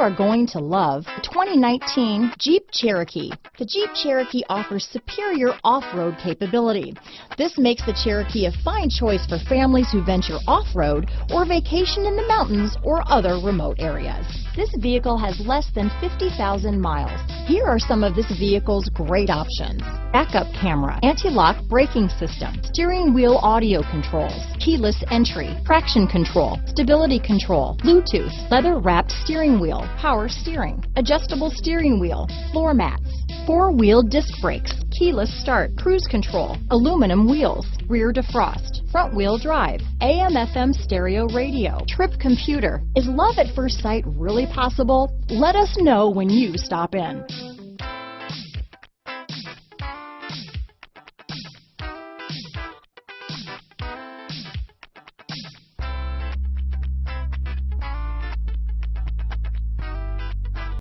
are going to love the 2019 Jeep Cherokee. The Jeep Cherokee offers superior off-road capability. This makes the Cherokee a fine choice for families who venture off-road or vacation in the mountains or other remote areas. This vehicle has less than 50,000 miles. Here are some of this vehicle's great options: backup camera, anti-lock braking system, steering wheel audio controls, keyless entry, traction control, stability control, Bluetooth, leather-wrapped steering wheel, power steering, adjustable steering wheel, floor mats, four-wheel disc brakes, keyless start, cruise control, aluminum wheels, rear defrost, front-wheel drive, AM/FM stereo radio, trip computer. Is love at first sight really possible? Let us know when you stop in.